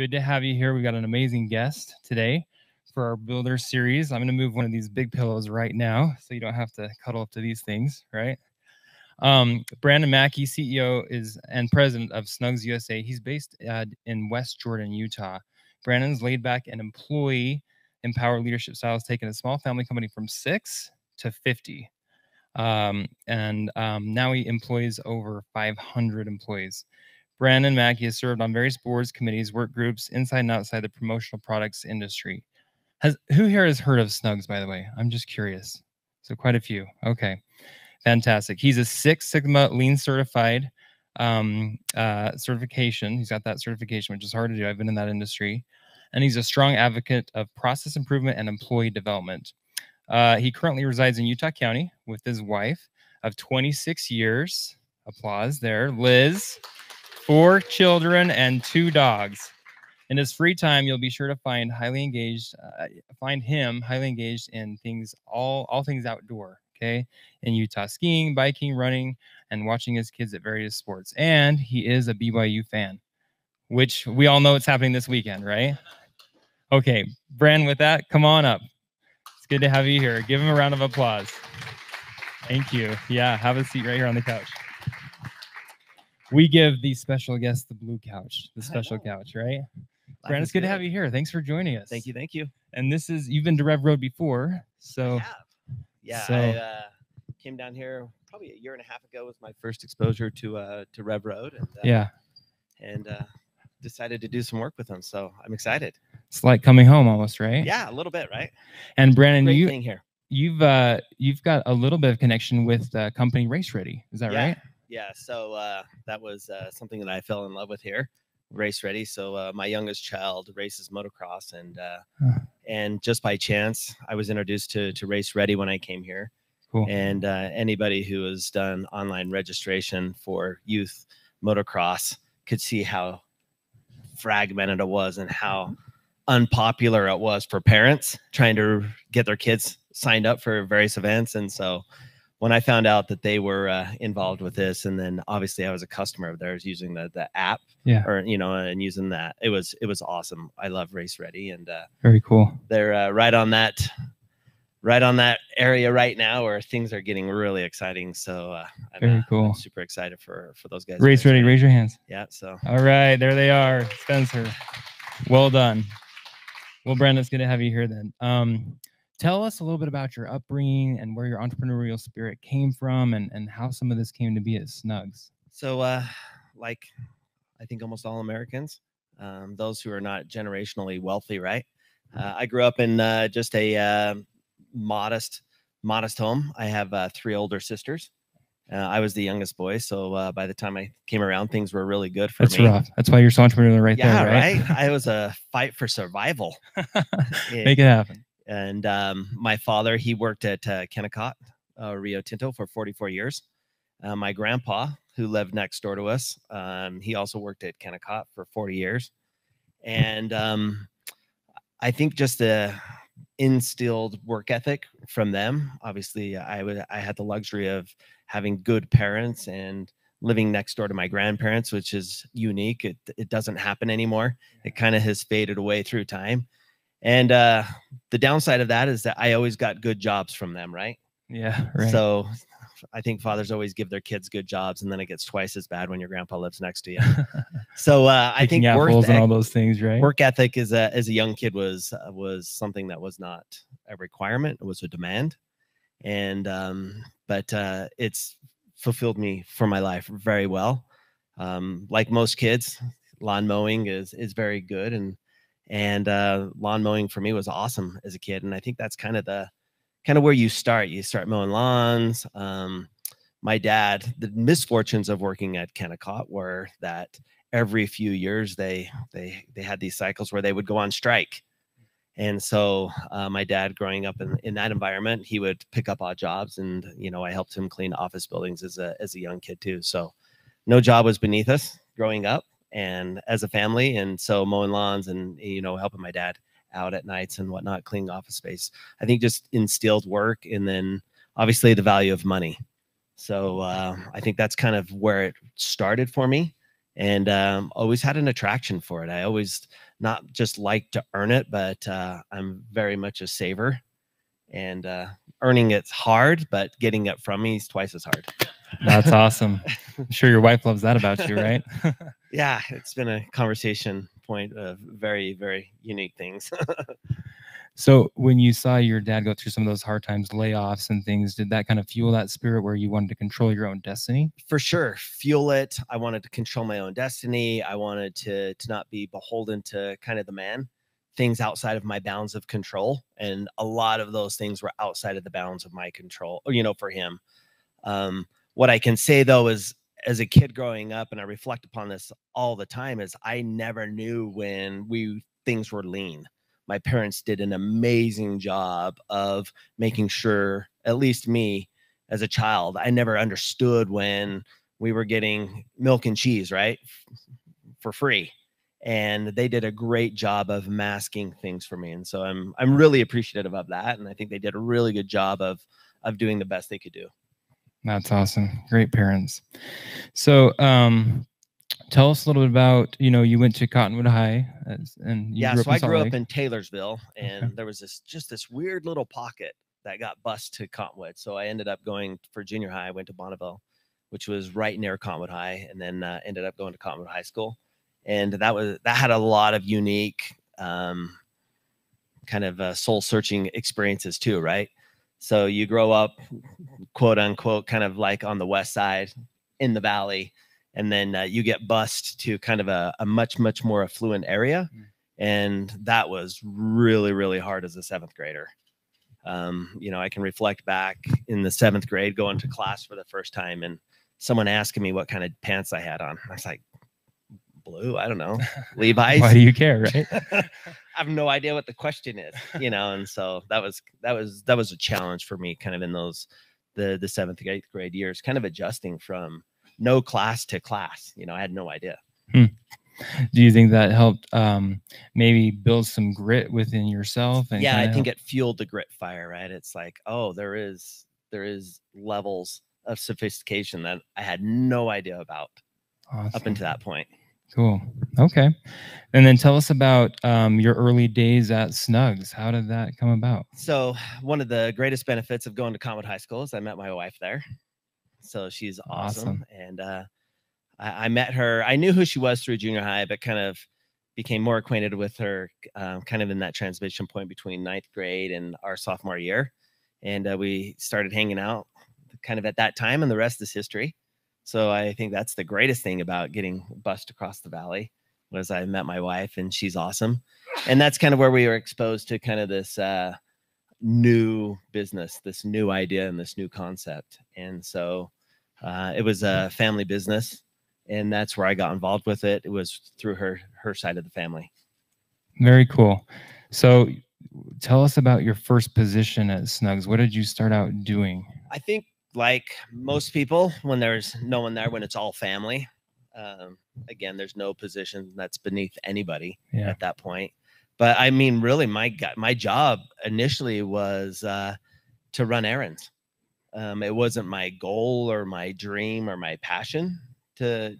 Good to have you here. We got an amazing guest today for our Builder series. I'm going to move one of these big pillows right now so you don't have to cuddle up to these things, right? Brandon MacKay, CEO and president of Snugs USA. He's based in West Jordan, Utah. Brandon's laid back and employee empowered leadership style has taken a small family company from 6 to 50. Now he employs over 500 employees. Brandon MacKay has served on various boards, committees, work groups, inside and outside the promotional products industry. Who here has heard of Snugs, by the way? I'm just curious. So quite a few. Okay, fantastic. He's a Six Sigma Lean certified certification. He's got that certification, which is hard to do. I've been in that industry. And he's a strong advocate of process improvement and employee development. He currently resides in Utah County with his wife of 26 years. Applause there. Liz. 4 children and 2 dogs. In his free time, you'll be sure to find him highly engaged in things, all things outdoor, okay? In Utah, skiing, biking, running, and watching his kids at various sports. And he is a BYU fan, which we all know it's happening this weekend, right? Okay, Brandon, with that, come on up. It's good to have you here. Give him a round of applause. Thank you. Yeah, have a seat right here on the couch. We give these special guests the blue couch, the special couch, right? Brandon, it's good to have you here. Thanks for joining us. Thank you. Thank you. And you've been to RevRoad before, so. I have. Yeah, I came down here probably a year and a half ago. Was my first exposure to RevRoad. And decided to do some work with them. So I'm excited. It's like coming home almost, right? Yeah, a little bit, right? And Brandon, Great thing here. You've got a little bit of connection with the company Race Ready. Is that right? Yeah, so that was something that I fell in love with here, Race Ready. So my youngest child races motocross, and just by chance, I was introduced to Race Ready when I came here. Cool. And anybody who has done online registration for youth motocross could see how fragmented it was and how unpopular it was for parents trying to get their kids signed up for various events. And so when I found out that they were involved with this, and then obviously I was a customer of theirs using the app, and using that, it was awesome. I love Race Ready, and very cool. They're right on that area right now where things are getting really exciting. So very cool. I'm super excited for those guys. Race Ready, raise your hands. Yeah. So all right, there they are, Spencer. Well done. Well, Brandon, it's good to have you here then. Tell us a little bit about your upbringing and where your entrepreneurial spirit came from, and how some of this came to be at Snugs. So, like I think almost all Americans, those who are not generationally wealthy, right? I grew up in just a modest home. I have 3 older sisters. I was the youngest boy, so by the time I came around, things were really good for me. That's rough. That's why you're so entrepreneurial right there, right? Yeah, right. I was a fight for survival. Make it happen. And my father, he worked at Kennecott, Rio Tinto for 44 years. My grandpa, who lived next door to us, he also worked at Kennecott for 40 years. And I think just the instilled work ethic from them. Obviously, I had the luxury of having good parents and living next door to my grandparents, which is unique. It doesn't happen anymore. It kind of has faded away through time. And the downside of that is that I always got good jobs from them, right? Yeah, right. So I think fathers always give their kids good jobs, and then it gets twice as bad when your grandpa lives next to you. So I think apples and all those things, right? Work ethic as a young kid was something that was not a requirement; it was a demand. And but it's fulfilled me for my life very well. Like most kids, lawn mowing is very good, and lawn mowing for me was awesome as a kid. And I think that's kind of where you start mowing lawns. My dad, the misfortunes of working at Kennecott were that every few years they had these cycles where they would go on strike. And so my dad, growing up in that environment, he would pick up odd jobs, and I helped him clean office buildings as a young kid too. So no job was beneath us growing up and as a family. And so mowing lawns and helping my dad out at nights and whatnot, cleaning office space, I think just instilled work, and then obviously the value of money. So I think that's kind of where it started for me. and always had an attraction for it. I always not just like to earn it, but I'm very much a saver, and earning it's hard, but getting it from me is twice as hard. That's awesome. I'm sure your wife loves that about you, right? Yeah, it's been a conversation point of very, very unique things. So when you saw your dad go through some of those hard times, layoffs and things, did that kind of fuel that spirit where you wanted to control your own destiny? For sure, fuel it. I wanted to control my own destiny. I wanted to not be beholden to kind of the man, things outside of my bounds of control, and a lot of those things were outside of the bounds of my control, for him. What I can say though is, as a kid growing up, and I reflect upon this all the time, is I never knew when things were lean. My parents did an amazing job of making sure, at least me as a child, I never understood when we were getting milk and cheese, right, for free. And they did a great job of masking things for me. And so I'm really appreciative of that. And I think they did a really good job of doing the best they could do. That's awesome. Great parents. So, tell us a little bit about, you went to Cottonwood High, and you grew up so in I Salt grew Lake. up in Taylorsville, and Okay. there was this weird little pocket that got bused to Cottonwood. So I ended up going for junior high. I went to Bonneville, which was right near Cottonwood High, and then ended up going to Cottonwood High School. And that had a lot of unique kind of soul searching experiences too, right? So you grow up, quote unquote, kind of like on the west side in the valley, and then you get bused to kind of a much more affluent area. And that was really, really hard as a seventh grader. I can reflect back in the seventh grade, going to class for the first time, and someone asking me what kind of pants I had on. I was like, blue, I don't know, Levi's. Why do you care, right? I have no idea what the question is, and so that was a challenge for me, kind of in those the seventh, eighth grade years, kind of adjusting from no class to class. I had no idea. Do you think that helped maybe build some grit within yourself? And I think it fueled the grit fire, right? It's like, oh, there is levels of sophistication that I had no idea about up until that point. Cool. Okay. And then tell us about your early days at Snugs. How did that come about? So one of the greatest benefits of going to Cottonwood High School is I met my wife there. So she's awesome. And I met her. I knew who she was through junior high, but kind of became more acquainted with her kind of in that transition point between ninth grade and our sophomore year. And we started hanging out kind of at that time, and the rest is history. So I think that's the greatest thing about getting bused across the valley, was I met my wife, and she's awesome. And that's kind of where we were exposed to kind of this new business, this new idea, and this new concept. And so it was a family business, and that's where I got involved with it. It was through her side of the family. Very cool. So tell us about your first position at Snugs. What did you start out doing? I think, like most people, when there's no one there, when it's all family, again, there's no position that's beneath anybody at that point. But I mean, really, my job initially was to run errands. It wasn't my goal or my dream or my passion to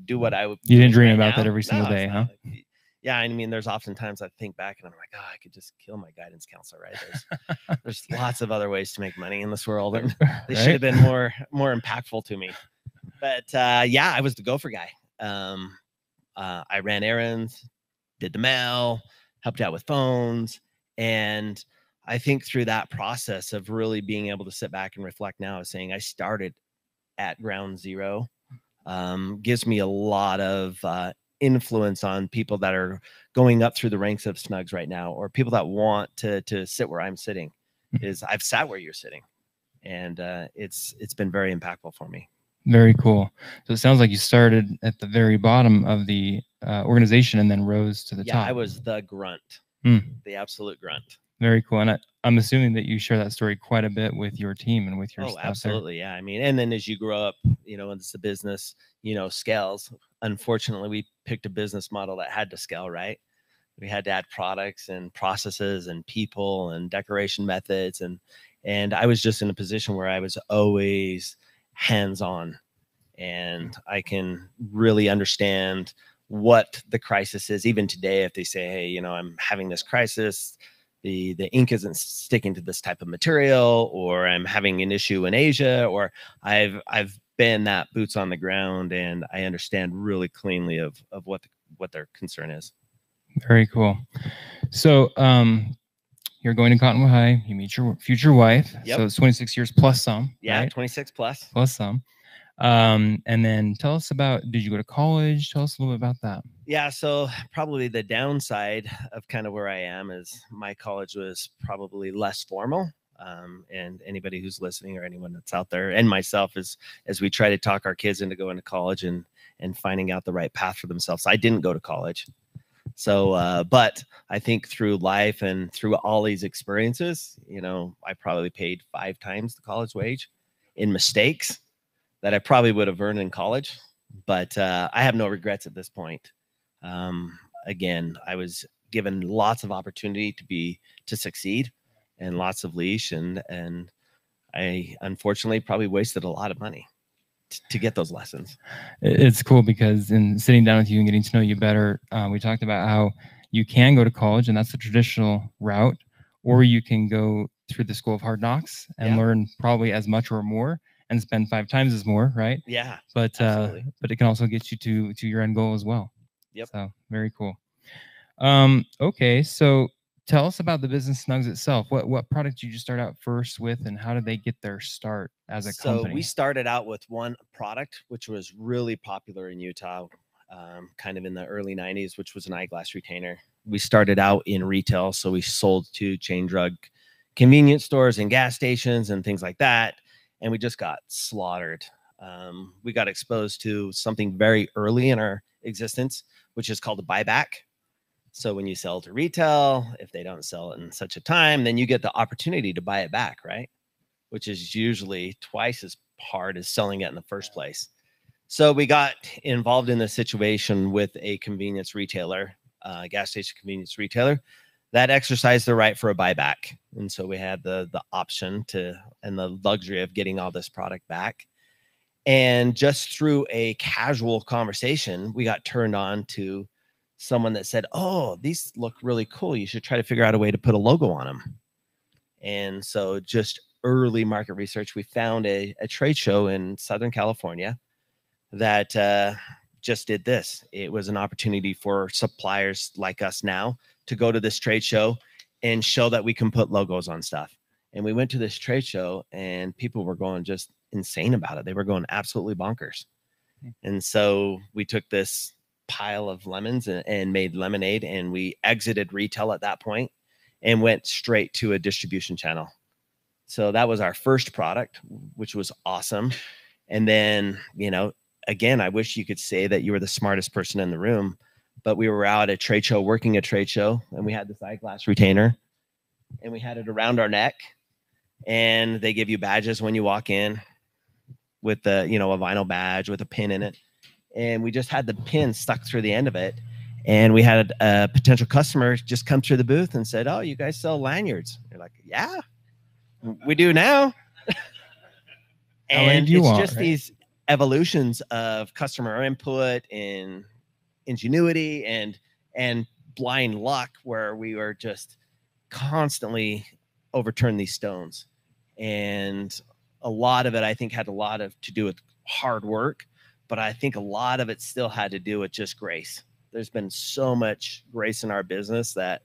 do what I would. You didn't dream about that every single day, huh? Yeah, I mean, there's oftentimes I think back and I'm like, oh, I could just kill my guidance counselor, right? There's lots of other ways to make money in this world, and they should have been more impactful to me. But I was the gopher guy. I ran errands, did the mail, helped out with phones, and I think through that process of really being able to sit back and reflect now, is saying I started at ground zero, gives me a lot of influence on people that are going up through the ranks of Snugs right now, or people that want to sit where I'm sitting. Is I've sat where you're sitting, and it's been very impactful for me. Very cool. So it sounds like you started at the very bottom of the organization and then rose to the top. Yeah, I was the grunt, the absolute grunt. Very cool. And I'm assuming that you share that story quite a bit with your team and with your staff. Absolutely. Yeah. I mean, and then as you grow up, and it's a business, scales. Unfortunately, we picked a business model that had to scale, right? We had to add products and processes and people and decoration methods. And I was just in a position where I was always hands-on. and I can really understand what the crisis is. Even today, if they say, hey, you know, I'm having this crisis, the ink isn't sticking to this type of material, or I'm having an issue in Asia, or I've been that boots on the ground, and I understand really cleanly of what their concern is. Very cool. So you're going to Cottonwood High, you meet your future wife. Yep. So it's 26 years plus some. Yeah, right? 26 plus. Plus some. And then tell us about, did you go to college? Tell us a little bit about that. Yeah, so probably the downside of kind of where I am is my college was probably less formal. And anybody who's listening or anyone that's out there, and myself, as we try to talk our kids into going to college and finding out the right path for themselves. I didn't go to college. So, but I think through life and through all these experiences, you know, I probably paid 5 times the college wage in mistakes that I probably would have earned in college. But I have no regrets at this point. Again, I was given lots of opportunity to succeed and lots of leash, and I unfortunately probably wasted a lot of money to get those lessons. It's cool because in sitting down with you and getting to know you better, we talked about how you can go to college, and that's the traditional route, or you can go through the school of hard knocks and learn probably as much or more and spend 5 times as more, right? Yeah. But it can also get you to your end goal as well. Yep. So very cool. Okay, so tell us about the business Snugs itself. What product did you start out first with, and how did they get their start as a company? So we started out with one product, which was really popular in Utah, kind of in the early 90s, which was an eyeglass retainer. We started out in retail, so we sold to chain drug convenience stores and gas stations and things like that, and we just got slaughtered. We got exposed to something very early in our existence, which is called a buyback. So when you sell to retail, if they don't sell it in such a time, then you get the opportunity to buy it back, right? Which is usually twice as hard as selling it in the first place. So we got involved in this situation with a convenience retailer, gas station convenience retailer, that exercised the right for a buyback. And so we had the option to, and the luxury of getting all this product back. And just through a casual conversation, we got turned on to someone that said, oh, these look really cool. You should try to figure out a way to put a logo on them. And so just early market research, we found a trade show in Southern California that just did this. It was an opportunity for suppliers like us now to go to this trade show and show that we can put logos on stuff. And we went to this trade show, and people were going just insane about it. They were going absolutely bonkers. And so we took this pile of lemons and made lemonade, and we exited retail at that point and went straight to a distribution channel. So that was our first product, which was awesome. And then, you know, again, I wish you could say that you were the smartest person in the room, but we were out at a trade show, working a trade show, and we had this eyeglass retainer, and we had it around our neck, and they give you badges when you walk in with the, you know, a vinyl badge with a pin in it. And we just had the pin stuck through the end of it. And we had a potential customer just come through the booth and said, oh, you guys sell lanyards? You're like, yeah, we do now. And it's just these evolutions of customer input and ingenuity and blind luck, where we were just constantly overturn these stones. And a lot of it, I think, had a lot to do with hard work, but I think a lot of it still had to do with just grace. There's been so much grace in our business that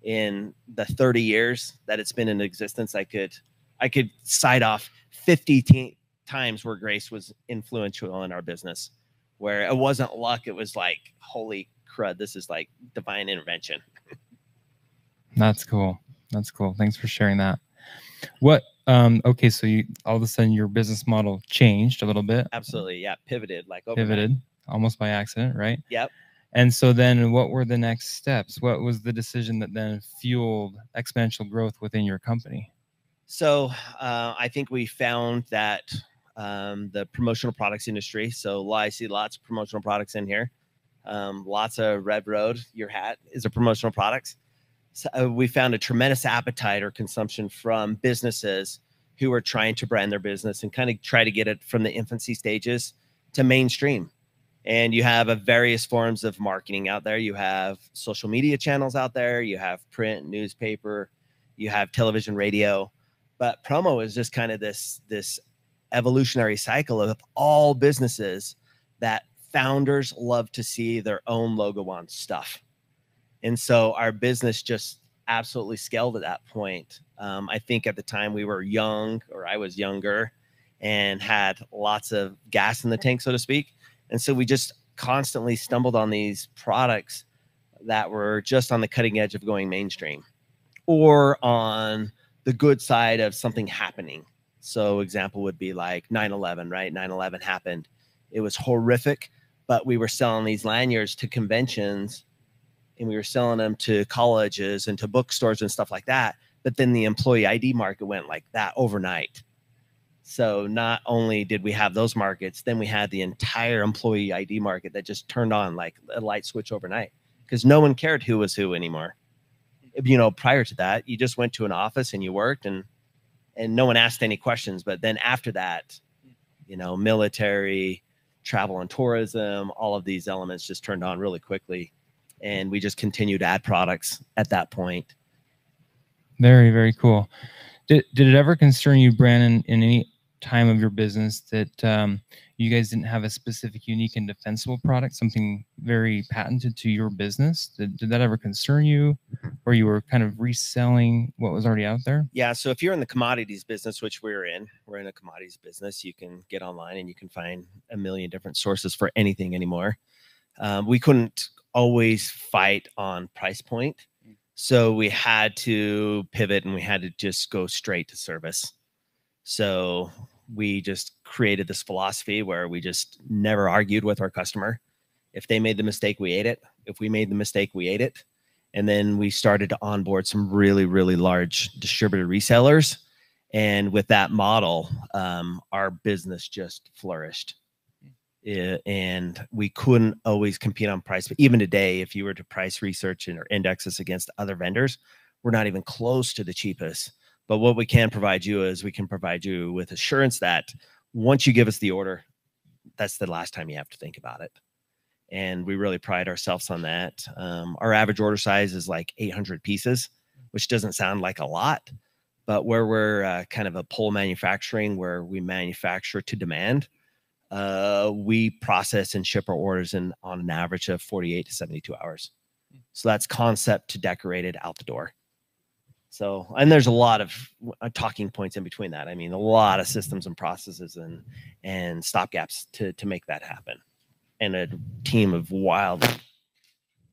in the 30 years that it's been in existence, I could cite off 50 times where grace was influential in our business, where it wasn't luck. It was like, holy crud, this is like divine intervention. That's cool. That's cool. Thanks for sharing that. What, okay, so you, all of a sudden your business model changed a little bit. Absolutely. Yeah. Pivoted almost by accident, right? Yep. And so then what were the next steps? What was the decision that then fueled exponential growth within your company? So I think we found that the promotional products industry, so I see lots of promotional products in here, lots of RevRoad, your hat is a promotional product. So we found a tremendous appetite or consumption from businesses who are trying to brand their business and kind of try to get it from the infancy stages to mainstream. And you have a various forms of marketing out there. You have social media channels out there. You have print, newspaper, you have television, radio. But promo is just kind of this evolutionary cycle of all businesses that founders love to see their own logo on stuff. And so our business just absolutely scaled at that point. I think at the time we were young, or I was younger, and had lots of gas in the tank, so to speak. And so we just constantly stumbled on these products that were just on the cutting edge of going mainstream, or on the good side of something happening. So example would be like 9/11, right? 9/11 happened. It was horrific, but we were selling these lanyards to conventions, and we were selling them to colleges and to bookstores and stuff like that. But then the employee ID market went like that overnight. So not only did we have those markets, then we had the entire employee ID market that just turned on like a light switch overnight, because no one cared who was who anymore. You know, prior to that, you just went to an office and you worked, and no one asked any questions. But then after that, you know, military, travel and tourism, all of these elements just turned on really quickly. And we just continued to add products at that point. Very, very cool. Did it ever concern you, Brandon, in any time of your business that you guys didn't have a specific, unique, and defensible product, something very patented to your business? Did that ever concern you, or you were kind of reselling what was already out there? Yeah. So if you're in the commodities business, which we're in a commodities business, you can get online and you can find a million different sources for anything anymore. We couldn't always fight on price point. So we had to pivot, and we had to just go straight to service. So we just created this philosophy where we just never argued with our customer. If they made the mistake, we ate it. If we made the mistake, we ate it. And then we started to onboard some really, really large distributor resellers. And with that model, our business just flourished. And we couldn't always compete on price. But even today, if you were to price research or index us against other vendors, we're not even close to the cheapest. But what we can provide you is we can provide you with assurance that once you give us the order, that's the last time you have to think about it. And we really pride ourselves on that. Our average order size is like 800 pieces, which doesn't sound like a lot, but where we're kind of a pull manufacturing, where we manufacture to demand, we process and ship our orders on an average of 48 to 72 hours. So that's concept to decorated out the door. So, and there's a lot of talking points in between that. I mean, a lot of systems and processes and stopgaps to make that happen. And a team of wild,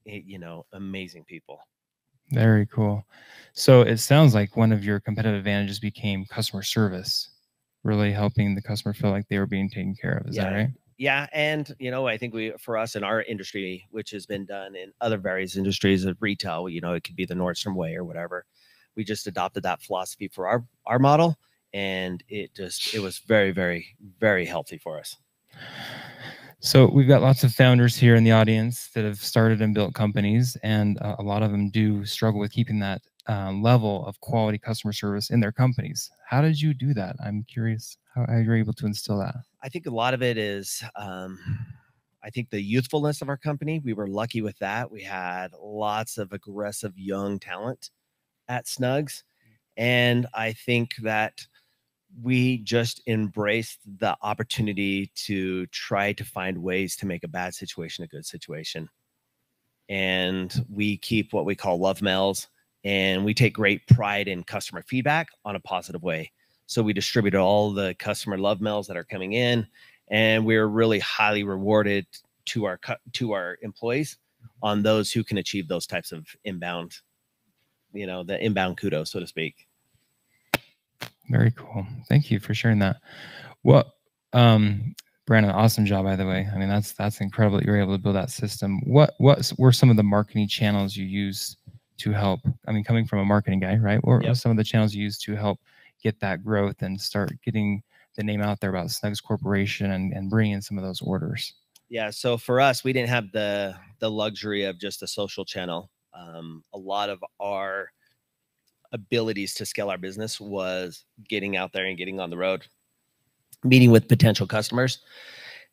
you know, amazing people. Very cool. So it sounds like one of your competitive advantages became customer service, really helping the customer feel like they were being taken care of. Is that right? Yeah. And, you know, I think for us in our industry, which has been done in other various industries of retail, you know, it could be the Nordstrom way or whatever. We just adopted that philosophy for our model. And it was very, very, very healthy for us. So we've got lots of founders here in the audience that have started and built companies, and a lot of them do struggle with keeping that level of quality customer service in their companies. How did you do that? I'm curious how you're able to instill that. I think a lot of it is, I think the youthfulness of our company. We were lucky with that. We had lots of aggressive young talent at Snugs. And I think that we just embraced the opportunity to try to find ways to make a bad situation a good situation. And we keep what we call love mails, and we take great pride in customer feedback on a positive way. So we distribute all the customer love mails that are coming in, and we're really highly rewarded to our employees on those who can achieve those types of inbound, you know, the inbound kudos, so to speak. Very cool. Thank you for sharing that. Well, Brandon, awesome job, by the way. I mean, that's incredible that you were able to build that system. What were some of the marketing channels you used to help? I mean, coming from a marketing guy, right? What were some of the channels you used to help get that growth and start getting the name out there about Snugs Corporation and bring in some of those orders? Yeah. So for us, we didn't have the luxury of just a social channel. A lot of our abilities to scale our business was getting out there and getting on the road, meeting with potential customers.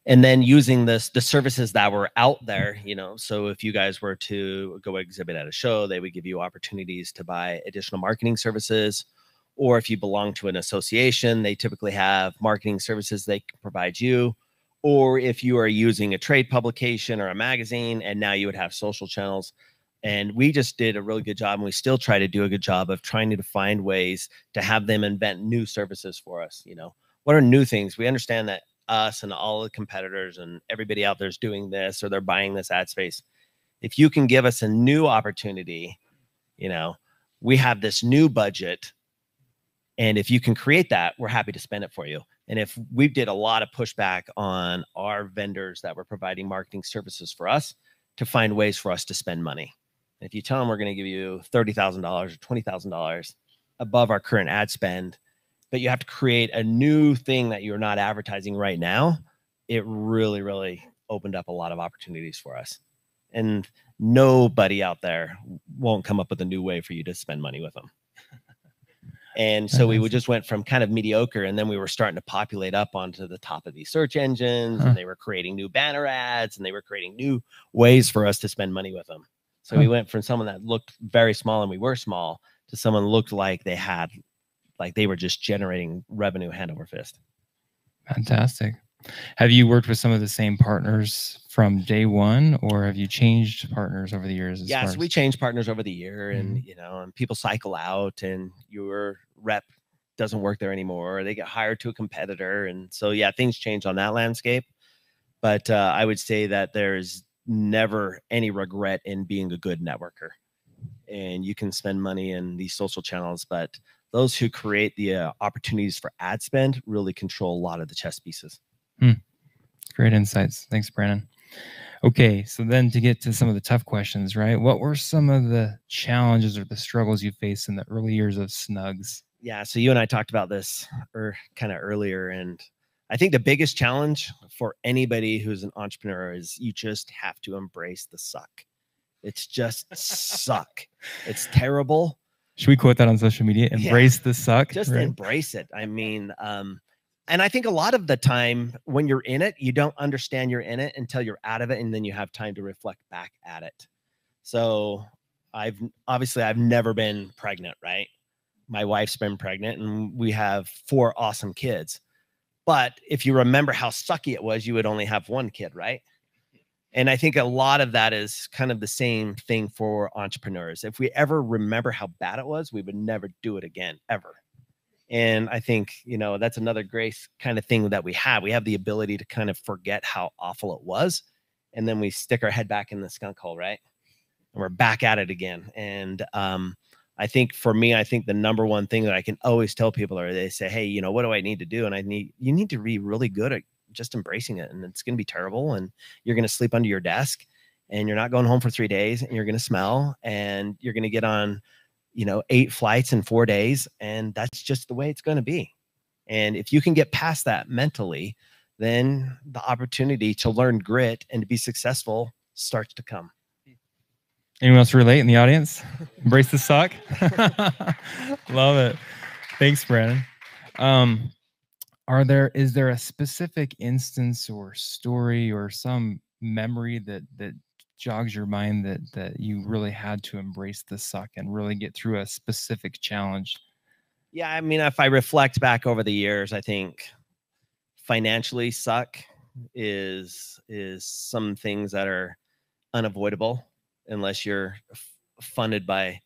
And then using the services that were out there, you know, so if you guys were to go exhibit at a show, they would give you opportunities to buy additional marketing services. Or if you belong to an association, they typically have marketing services they can provide you. Or if you are using a trade publication or a magazine, and now you would have social channels. And we just did a really good job, and we still try to do a good job of trying to find ways to have them invent new services for us. You know, what are new things? We understand that us and all the competitors and everybody out there is doing this, or they're buying this ad space. If you can give us a new opportunity, you know, we have this new budget, and if you can create that, we're happy to spend it for you. And if we did a lot of pushback on our vendors that were providing marketing services for us to find ways for us to spend money. If you tell them we're going to give you $30,000 or $20,000 above our current ad spend, but you have to create a new thing that you're not advertising right now, it really, really opened up a lot of opportunities for us. And nobody out there won't come up with a new way for you to spend money with them. And so we just went from kind of mediocre, and then we were starting to populate up onto the top of these search engines, and they were creating new banner ads, and they were creating new ways for us to spend money with them. So we went from someone that looked very small, and we were small, to someone looked like they had, like they were just generating revenue hand over fist. Fantastic. Have you worked with some of the same partners from day one, or have you changed partners over the years? Yeah, so we changed partners over the year, and you know, and people cycle out, and your rep doesn't work there anymore, or they get hired to a competitor, and so yeah, things change on that landscape. But I would say that there's never any regret in being a good networker, and you can spend money in these social channels, but those who create the opportunities for ad spend really control a lot of the chess pieces. Great insights. Thanks, Brandon. Okay, so then to get to some of the tough questions, right? What were some of the challenges or the struggles you faced in the early years of Snugs? Yeah, so you and I talked about this kind of earlier, and I think the biggest challenge for anybody who's an entrepreneur is you just have to embrace the suck. It's just suck. It's terrible. Should we quote that on social media? Embrace the suck. Just embrace it. I mean, and I think a lot of the time when you're in it, you don't understand you're in it until you're out of it, and then you have time to reflect back at it. So I've never been pregnant, right? My wife's been pregnant, and we have 4 awesome kids. But if you remember how sucky it was, you would only have 1 kid, right? And I think a lot of that is kind of the same thing for entrepreneurs. If we ever remember how bad it was, we would never do it again, ever. And I think, you know, that's another grace kind of thing that we have. We have the ability to kind of forget how awful it was. And then we stick our head back in the skunk hole, right? And we're back at it again. And I think for me, I think the number one thing that I can always tell people are, they say, hey, you know, what do I need to do? And you need to be really good at just embracing it. And it's going to be terrible. And you're going to sleep under your desk, and you're not going home for 3 days, and you're going to smell, and you're going to get on, you know, 8 flights in 4 days. And that's just the way it's going to be. And if you can get past that mentally, then the opportunity to learn grit and to be successful starts to come. Anyone else relate in the audience? Embrace the suck. Love it. Thanks, Brandon. Is there a specific instance or story or some memory that jogs your mind that you really had to embrace the suck and really get through a specific challenge? Yeah, I mean, if I reflect back over the years, I think financially suck is some things that are unavoidable unless you're funded by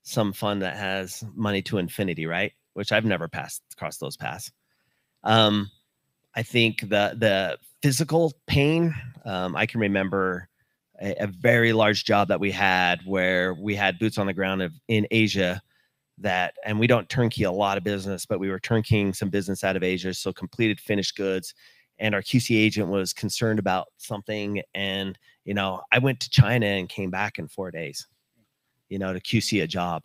some fund that has money to infinity, right? Which I've never crossed those paths. I think the physical pain, I can remember a very large job that we had where we had boots on the ground in Asia and we don't turnkey a lot of business, but we were turnkeying some business out of Asia. So completed finished goods, and our QC agent was concerned about something. And, you know, I went to China and came back in 4 days, you know, to QC a job.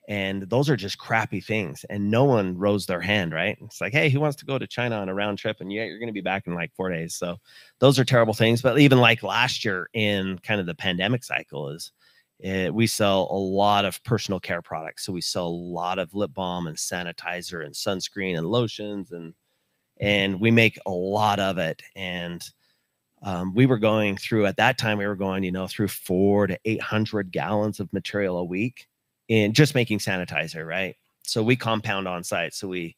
And those are just crappy things. And no one rose their hand, right? It's like, hey, who wants to go to China on a round trip? And you're going to be back in like 4 days. So those are terrible things. But even like last year in kind of the pandemic cycle we sell a lot of personal care products. So we sell a lot of lip balm and sanitizer and sunscreen and lotions, and we make a lot of it. And we were going through, at that time, we were going, through 400 to 800 gallons of material a week in just making sanitizer, right? So we compound on site. So we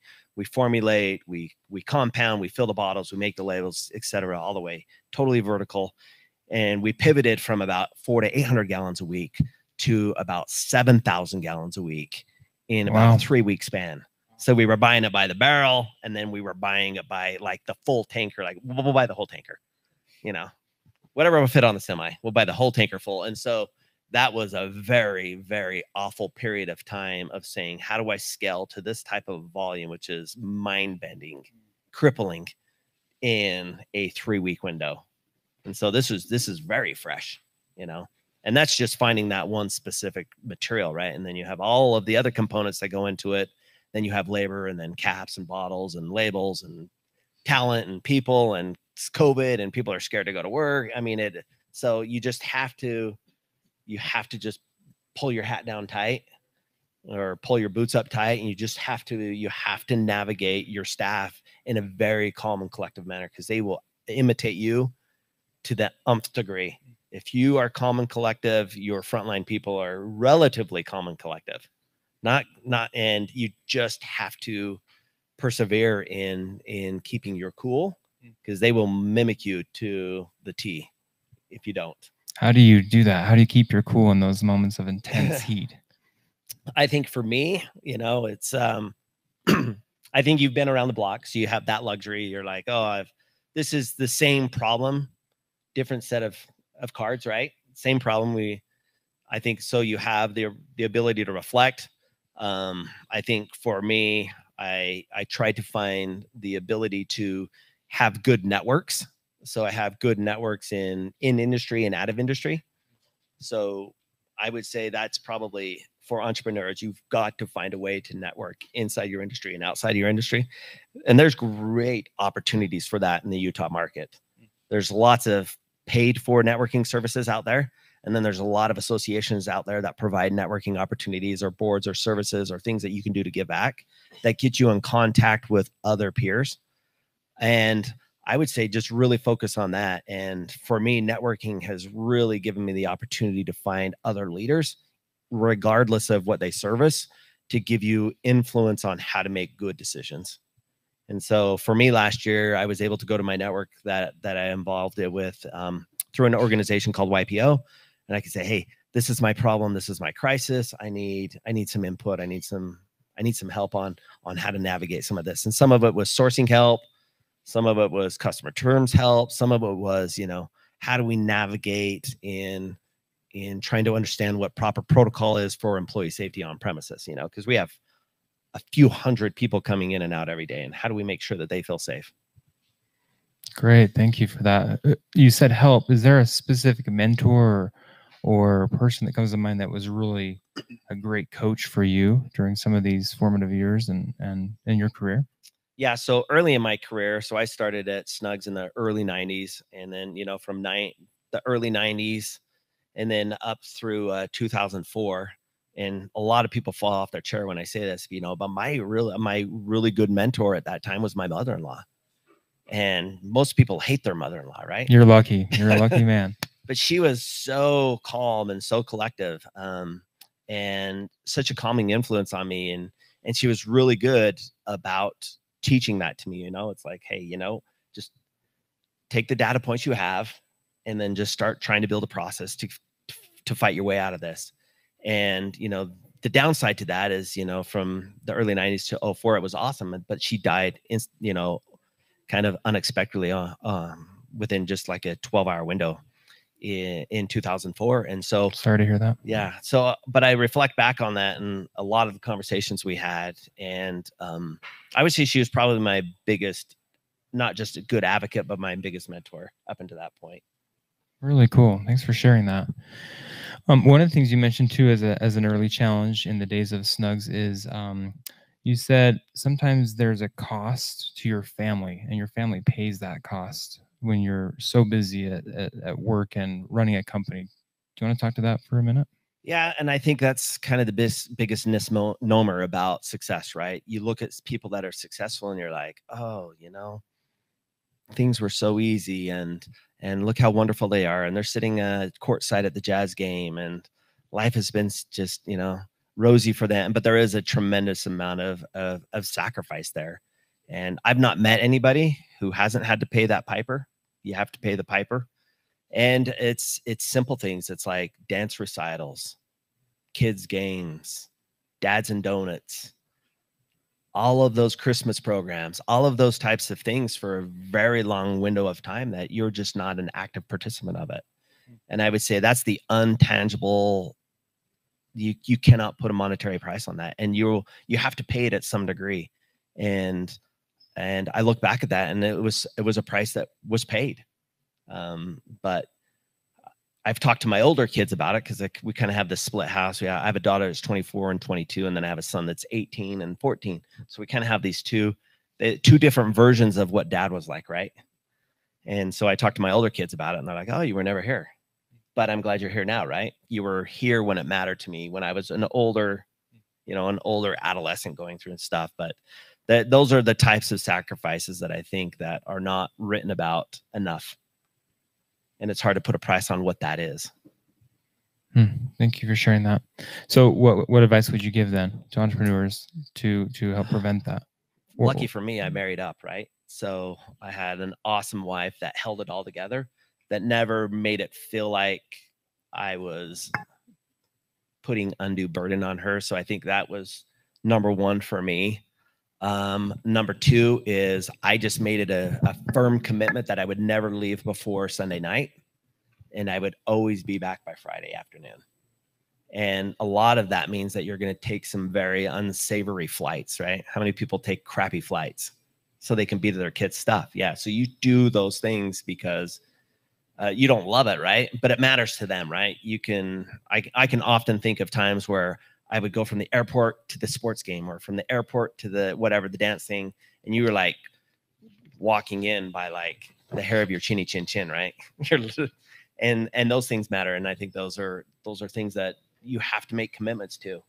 formulate, we compound, we fill the bottles, we make the labels, et cetera, all the way, totally vertical. And we pivoted from about 400 to 800 gallons a week to about 7,000 gallons a week in about a 3-week span. So we were buying it by the barrel, and then we were buying it by like the full tanker. Like, we'll buy the whole tanker, whatever will fit on the semi, we'll buy the whole tanker full. And so that was a very, very awful period of time of saying, how do I scale to this type of volume, which is mind-bending, crippling in a 3-week window. And so this is very fresh, and that's just finding that one specific material, right? And then you have all of the other components that go into it. Then you have labor, and then caps and bottles and labels and talent and people, and it's COVID, and people are scared to go to work. I mean, so you just have to just pull your hat down tight or pull your boots up tight. And you have to navigate your staff in a very calm and collective manner, because they will imitate you to the nth degree. If you are calm and collective, your frontline people are relatively calm and collective. And you just have to persevere in keeping your cool, because they will mimic you to the T if you don't. How do you do that? How do you keep your cool in those moments of intense heat? I think for me, it's I think you've been around the block, so you have that luxury. You're like, oh, this is the same problem, different set of cards, right? Same problem. I think so. You have the ability to reflect. I think for me, I try to find the ability to have good networks. So I have good networks in industry and out of industry. So I would say that's probably, for entrepreneurs, you've got to find a way to network inside your industry and outside your industry. And there's great opportunities for that in the Utah market. There's lots of paid for networking services out there. And then there's a lot of associations out there that provide networking opportunities, or boards or services or things that you can do to give back that get you in contact with other peers. And I would say just really focus on that. And for me, networking has really given me the opportunity to find other leaders, regardless of what they service, to give you influence on how to make good decisions. And so for me, last year, I was able to go to my network that I involved it with through an organization called YPO. And I could say, hey, this is my problem. This is my crisis. I need some input. I need some help on how to navigate some of this. And some of it was sourcing help. Some of it was customer terms help. Some of it was, how do we navigate in trying to understand what proper protocol is for employee safety on premises, because we have a few hundred people coming in and out every day. And how do we make sure that they feel safe? Great. Thank you for that. You said help. Is there a specific mentor or person that comes to mind that was really a great coach for you during some of these formative years and in your career? Yeah. So early in my career, so I started at Snugs in the early 90s, and then, from the early 90s and then up through 2004. And a lot of people fall off their chair when I say this, but my really good mentor at that time was my mother-in-law. And most people hate their mother-in-law, right? You're lucky. You're a lucky man. But she was so calm and so collective, and such a calming influence on me. And she was really good about teaching that to me. It's like, hey, just take the data points you have, and then just start trying to build a process to fight your way out of this. And, the downside to that is, from the early 90s to 2004, it was awesome. But she died, kind of unexpectedly within just like a 12-hour window in 2004. And so sorry to hear that. Yeah. So, but I reflect back on that and a lot of the conversations we had. And I would say she was probably my biggest, not just a good advocate, but my biggest mentor up until that point. Really cool. Thanks for sharing that. One of the things you mentioned too as an early challenge in the days of Snugs is you said sometimes there's a cost to your family, and your family pays that cost when you're so busy at work and running a company. Do you want to talk to that for a minute? Yeah, and I think that's kind of the biggest misnomer about success, right? You look at people that are successful and you're like, oh, things were so easy, and and look how wonderful they are. And they're sitting courtside at the Jazz game, and life has been just, you know, rosy for them. But there is a tremendous amount of sacrifice there. And I've not met anybody who hasn't had to pay that piper. You have to pay the piper. And it's simple things. It's like dance recitals, kids games, dads and donuts, all of those Christmas programs, all of those types of things for a very long window of time that you're just not an active participant of it. And I would say that's the untangible. You cannot put a monetary price on that, and you have to pay it at some degree. And I look back at that, and it was a price that was paid. But I've talked to my older kids about it, because we kind of have this split house. I have a daughter that's 24 and 22, and then I have a son that's 18 and 14. So we kind of have these two different versions of what dad was like, right? And so I talked to my older kids about it, and they're like, "Oh, you were never here, but I'm glad you're here now, right? You were here when it mattered to me, when I was an older adolescent going through and stuff." But those are the types of sacrifices that I think that are not written about enough. And it's hard to put a price on what that is. Thank you for sharing that. So what advice would you give then to entrepreneurs to help prevent that? Lucky for me, I married up, right? So I had an awesome wife that held it all together, that never made it feel like I was putting undue burden on her. So I think that was number one for me. Number two is I just made it a firm commitment that I would never leave before Sunday night, and I would always be back by Friday afternoon. And a lot of that means that you're going to take some very unsavory flights, right? How many people take crappy flights so they can be to their kids' stuff? Yeah. So you do those things because you don't love it, right? But it matters to them, right? I can often think of times where I would go from the airport to the sports game, or from the airport to the dance thing, and you were like walking in by like the hair of your chinny chin chin, right? and those things matter. And I think those are things that you have to make commitments to.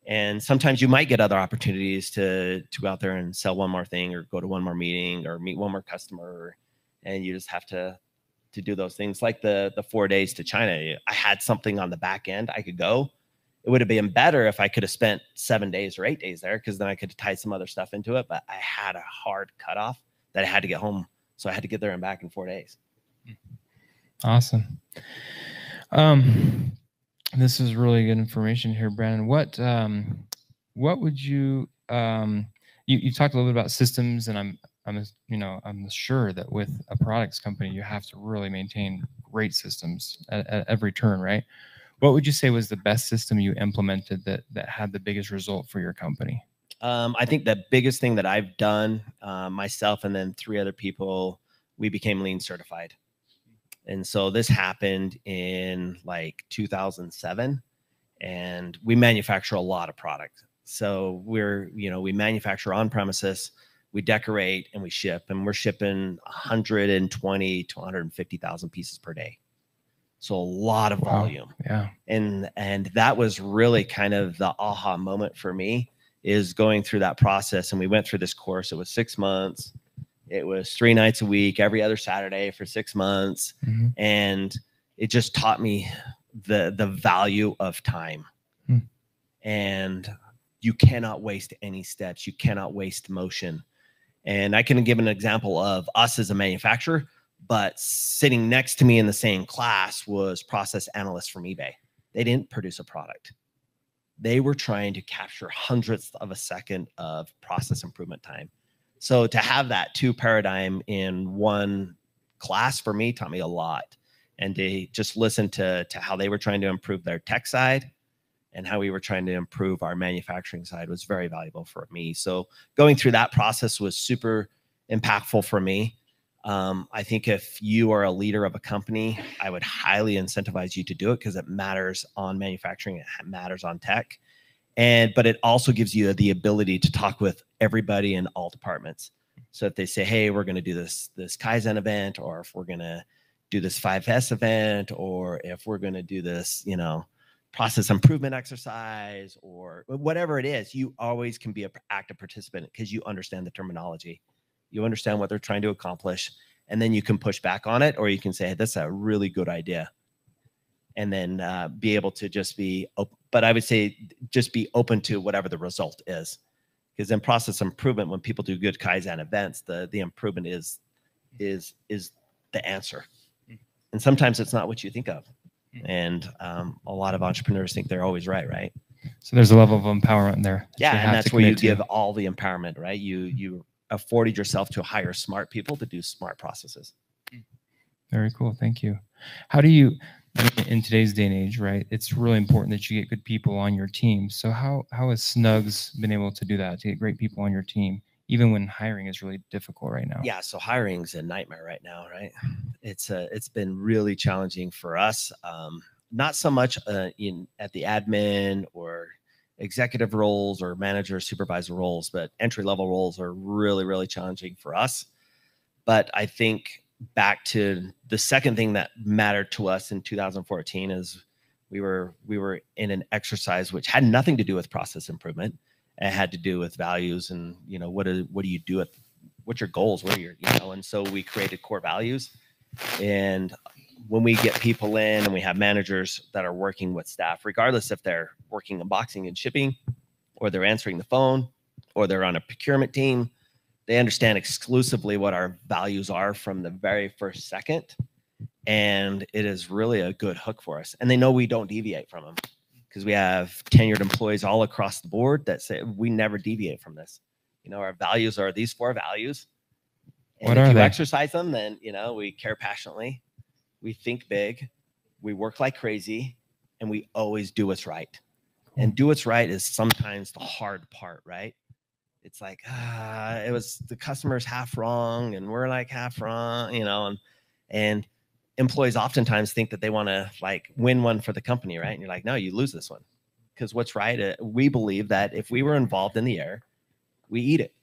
And sometimes you might get other opportunities to go out there and sell one more thing, or go to one more meeting, or meet one more customer, and you just have to do those things. Like the 4 days to China, I had something on the back end I could go. It would have been better if I could have spent 7 days or 8 days there, because then I could have tied some other stuff into it. But I had a hard cutoff that I had to get home. So I had to get there and back in 4 days. Awesome. This is really good information here, Brandon. What would you talked a little bit about systems, and I'm sure that with a products company, you have to really maintain great systems at every turn, right? What would you say was the best system you implemented that had the biggest result for your company? I think the biggest thing that I've done myself, and then 3 other people, we became Lean certified. And so this happened in like 2007, and we manufacture a lot of product. So we manufacture on premises, we decorate, and we ship, and we're shipping 120 to 150,000 pieces per day. So a lot of volume. Wow. Yeah. And that was really kind of the aha moment for me, is going through that process. And we went through this course. It was 6 months. It was 3 nights a week, every other Saturday for 6 months. Mm-hmm. And it just taught me the value of time. And you cannot waste any steps. You cannot waste motion. And I can give an example of us as a manufacturer, but sitting next to me in the same class was process analysts from eBay. They didn't produce a product. They were trying to capture hundredths of a second of process improvement time. So to have that 2 paradigm in one class, for me, taught me a lot. And to just listen to how they were trying to improve their tech side and how we were trying to improve our manufacturing side was very valuable for me. So going through that process was super impactful for me. I think if you are a leader of a company, I would highly incentivize you to do it, because it matters on manufacturing, it matters on tech. But it also gives you the ability to talk with everybody in all departments. So if they say, hey, we're going to do this Kaizen event, or if we're going to do this 5S event, or if we're going to do this, process improvement exercise, or whatever it is, you always can be an active participant, because you understand the terminology. You understand what they're trying to accomplish, and then you can push back on it, or you can say, hey, that's a really good idea. And then be able to just be open. But I would say just be open to whatever the result is. Because in process improvement, when people do good Kaizen events, the improvement is the answer. And sometimes it's not what you think of. And a lot of entrepreneurs think they're always right? So there's a level of empowerment there. Yeah, and that's where you give all the empowerment, right? You afforded yourself to hire smart people to do smart processes. Very cool. Thank you. How do you, in today's day and age, right? It's really important that you get good people on your team. So how has Snugs been able to do that, to get great people on your team, even when hiring is really difficult right now? Yeah, so hiring's a nightmare right now, right? It's been really challenging for us. Not so much at the admin or executive roles or manager, supervisor roles, but entry-level roles are really, really challenging for us. But I think back to the second thing that mattered to us in 2014 is we were in an exercise which had nothing to do with process improvement. It had to do with values and, what do you do at, what's your goals? What are your, and so we created core values. And when we get people in and we have managers that are working with staff, regardless if they're working in boxing and shipping, or they're answering the phone, or they're on a procurement team, they understand exclusively what our values are from the very first second. And it is really a good hook for us. And they know we don't deviate from them, because we have tenured employees all across the board that say we never deviate from this. Our values are these 4 values. And if you exercise them, then, we care passionately, we think big, we work like crazy, and we always do what's right. And do what's right is sometimes the hard part, right? It's like, it was the customer's half wrong and we're like half wrong, and employees oftentimes think that they want to like win one for the company, right? And you're like, no, you lose this one, because what's right? We believe that if we were involved in the air, we eat it.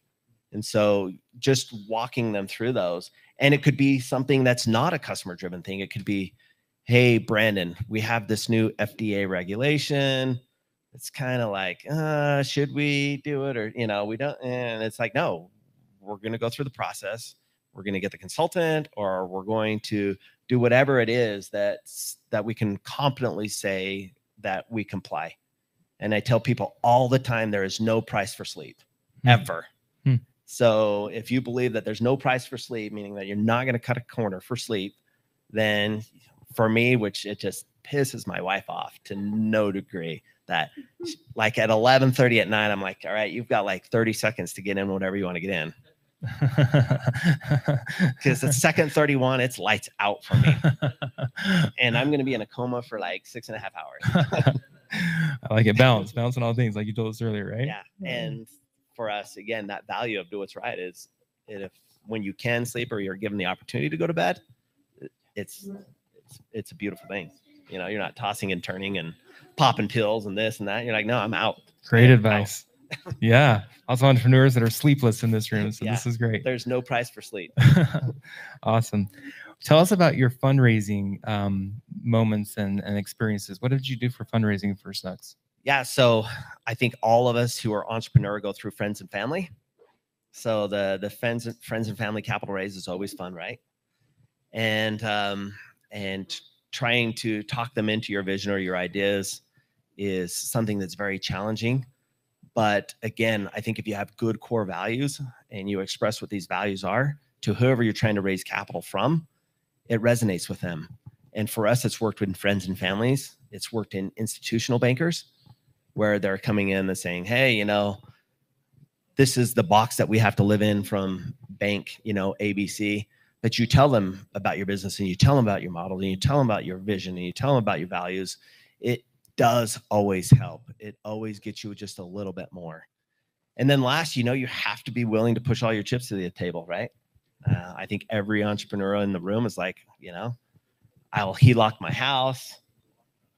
And so just walking them through those, and it could be something that's not a customer driven thing. It could be, hey, Brandon, we have this new FDA regulation. It's kind of like, should we do it? Or, we don't. And it's like, no, we're going to go through the process. We're going to get the consultant, or we're going to do whatever it is that we can competently say that we comply. And I tell people all the time, there is no price for sleep, ever. So if you believe that there's no price for sleep, meaning that you're not going to cut a corner for sleep, then for me, which it just pisses my wife off to no degree, that like at 11:30 at night, I'm like, all right, you've got like 30 seconds to get in whatever you want to get in. Because at second 31, it's lights out for me. And I'm going to be in a coma for like 6.5 hours. I like it. Balance on all things, like you told us earlier, right? Yeah. And for us, again, that value of do what's right is if when you can sleep or you're given the opportunity to go to bed, it's a beautiful thing. You're not tossing and turning and popping pills and this and that. You're like, no, I'm out. Great advice. Yeah. Also entrepreneurs that are sleepless in this room. So this is great. There's no price for sleep. Awesome. Tell us about your fundraising moments and experiences. What did you do for fundraising for Snugs? Yeah, so I think all of us who are entrepreneur go through friends and family. So the friends and family capital raise is always fun, right? And trying to talk them into your vision or your ideas is something that's very challenging. But again, I think if you have good core values and you express what these values are to whoever you're trying to raise capital from, it resonates with them. And for us, it's worked with friends and families. It's worked in institutional bankers, where they're coming in and saying, hey, this is the box that we have to live in from bank, ABC. But you tell them about your business, and you tell them about your model, and you tell them about your vision, and you tell them about your values. It does always help. It always gets you just a little bit more. And then last, you have to be willing to push all your chips to the table, right? I think every entrepreneur in the room is like, I will HELOC my house.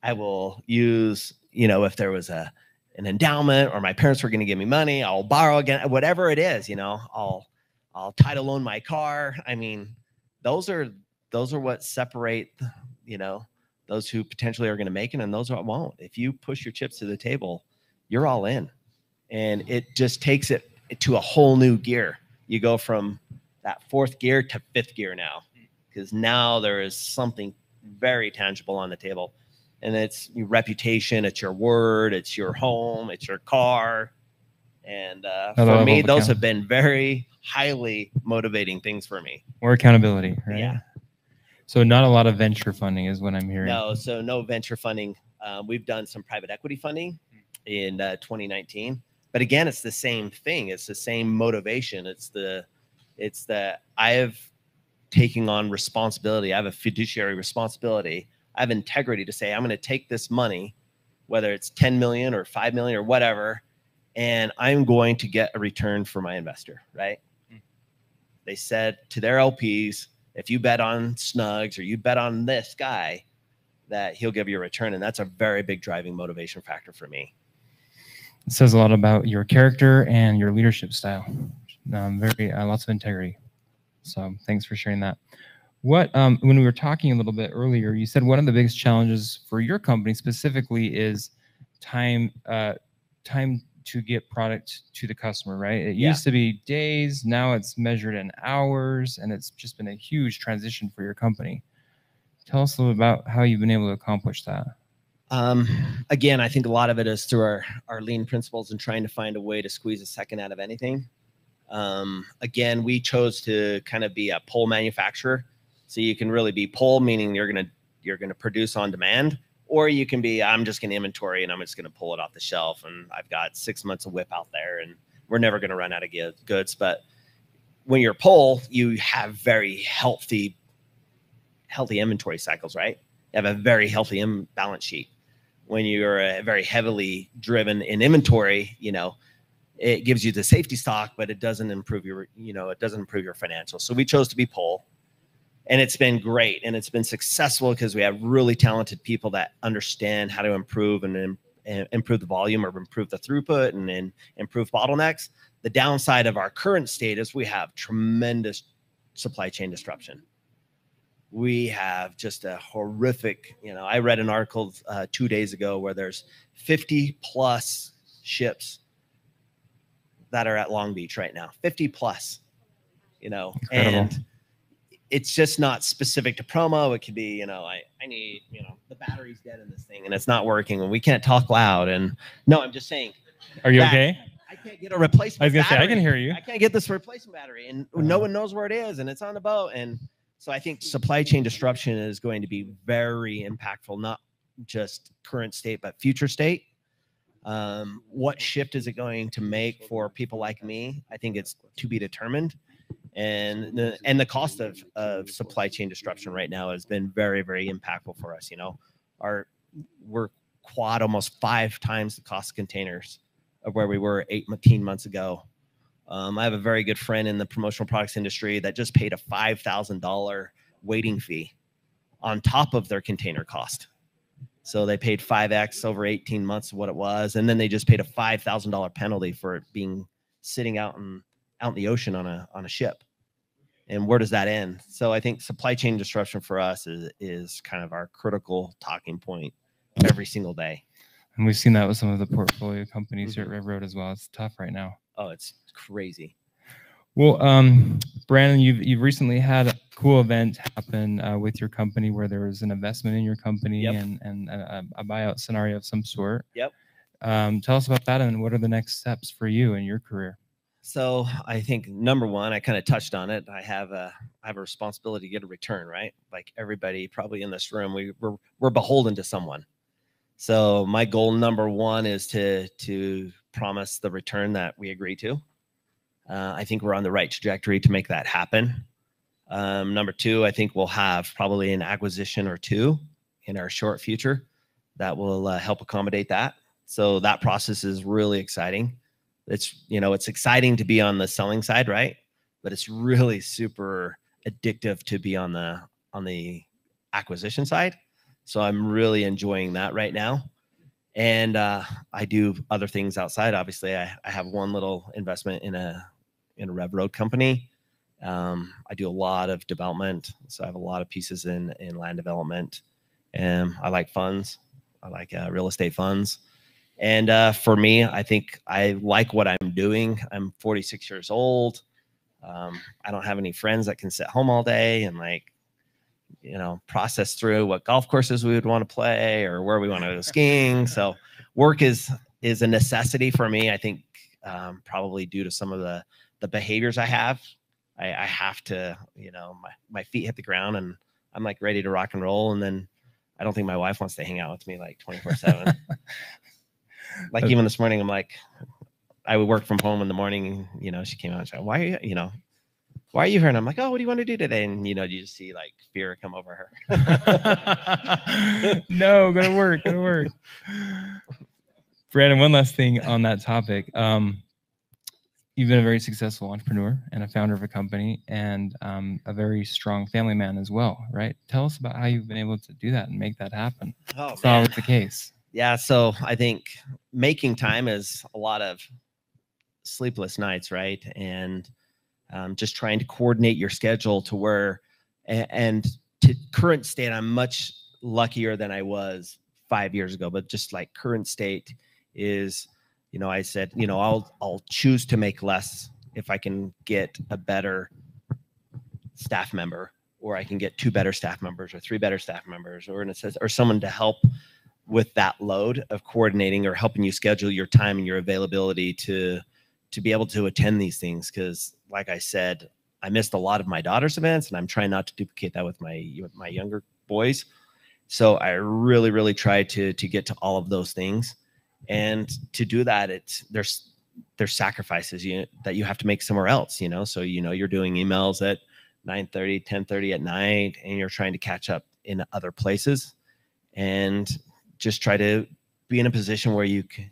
I will use, if there was an endowment or my parents were going to give me money, I'll borrow again, whatever it is, I'll title loan my car. I mean, those are what separate, those who potentially are going to make it and those who won't. If you push your chips to the table, you're all in. And it just takes it to a whole new gear. You go from that fourth gear to fifth gear now, because now there is something very tangible on the table, and it's your reputation, it's your word, it's your home, it's your car. And for me, those have been very highly motivating things for me. More accountability, right? Yeah. So not a lot of venture funding is what I'm hearing. No, so no venture funding. We've done some private equity funding in 2019, but again, it's the same thing. It's the same motivation. It's the I have taken on responsibility. I have a fiduciary responsibility. I have integrity to say I'm going to take this money, whether it's 10 million or 5 million or whatever, and I'm going to get a return for my investor, right? They said to their LPs, if you bet on Snugs or you bet on this guy, that he'll give you a return. And that's a very big driving motivation factor for me. It says a lot about your character and your leadership style. Lots of integrity. So thanks for sharing that. What when we were talking a little bit earlier, you said one of the biggest challenges for your company specifically is time to get product to the customer, right? It used to be days, now it's measured in hours, and it's just been a huge transition for your company. Tell us a little about how you've been able to accomplish that. Again, I think a lot of it is through our lean principles and trying to find a way to squeeze a second out of anything. Again, we chose to kind of be a pull manufacturer. So you can really be pull, meaning you're gonna produce on demand, or you can be, I'm just gonna inventory and I'm just gonna pull it off the shelf, and I've got 6 months of whip out there and we're never gonna run out of goods. But when you're pull, you have very healthy inventory cycles, right? You have a very healthy balance sheet. When you're very heavily driven in inventory, it gives you the safety stock, but it doesn't improve your financials. So we chose to be pull, and it's been great, and it's been successful because we have really talented people that understand how to improve and improve the volume or improve the throughput and then improve bottlenecks. The downside of our current state is we have tremendous supply chain disruption. We have just a horrific, I read an article 2 days ago where there's 50 plus ships that are at Long Beach right now, 50 plus, Incredible. And it's just not specific to promo. It could be, I need, the battery's dead in this thing and it's not working and we can't talk loud. And no, I'm just saying. Are you okay? I can't get a replacement. I was gonna battery. say, I can hear you. I can't get this replacement battery, and no one knows where it is, and it's on the boat. And so I think supply chain disruption is going to be very impactful, not just current state, but future state. What shift is it going to make for people like me? I think it's to be determined. And the cost of supply chain disruption right now has been very, very impactful for us. We're quad almost 5 times the cost of containers of where we were 18 months ago. I have a very good friend in the promotional products industry that just paid a $5,000 waiting fee on top of their container cost. So they paid 5x over 18 months of what it was, and then they just paid a $5,000 penalty for it being sitting out in the ocean on a ship. And where does that end? So I think supply chain disruption for us is kind of our critical talking point every single day. And we've seen that with some of the portfolio companies here at RevRoad as well. It's tough right now. Oh, it's crazy. Well, Brandon, you've recently had a cool event happen with your company where there was an investment in your company and a buyout scenario of some sort. Yep. Tell us about that, and what are the next steps for you in your career? So I think number one, I kind of touched on it. I have a responsibility to get a return, right? Like everybody probably in this room, we're beholden to someone. So my goal number one is to promise the return that we agree to. I think we're on the right trajectory to make that happen. Number two, I think we'll have probably an acquisition or two in our short future that will help accommodate that. So that process is really exciting. It's exciting to be on the selling side, right? But it's really super addictive to be on the acquisition side. So I'm really enjoying that right now. And I do other things outside. Obviously, I have one little investment in a RevRoad company. I do a lot of development. So I have a lot of pieces in land development. And I like funds. I like real estate funds. And for me, I think I like what I'm doing. I'm 46 years old. I don't have any friends that can sit home all day and like, process through what golf courses we would want to play or where we want to go skiing. So work is a necessity for me. I think probably due to some of the behaviors I have. I have to, my feet hit the ground and I'm like ready to rock and roll. And then I don't think my wife wants to hang out with me like 24/7. Like even this morning, I'm like, I would work from home in the morning. She came out and said, why are you here? And I'm like, oh, what do you want to do today? And, you just see like fear come over her. No, go to work. Brandon, one last thing on that topic. You've been a very successful entrepreneur and a founder of a company and a very strong family man as well, right? Tell us about how you've been able to do that and make that happen. Oh, it's always the case. Yeah. So I think making time is a lot of sleepless nights, right? And just trying to coordinate your schedule to where, and to current state, I'm much luckier than I was 5 years ago, but just like current state is, I said, I'll choose to make less if I can get a better staff member, or I can get 2 better staff members or 3 better staff members, or someone to help with that load of coordinating or helping you schedule your time and your availability to be able to attend these things. Because like I said, I missed a lot of my daughter's events and I'm trying not to duplicate that with my younger boys. So I really, really try to get to all of those things. And to do that, there's sacrifices that you have to make somewhere else, so, you're doing emails at 9:30, 10:30 at night, and you're trying to catch up in other places and just try to be in a position where you can,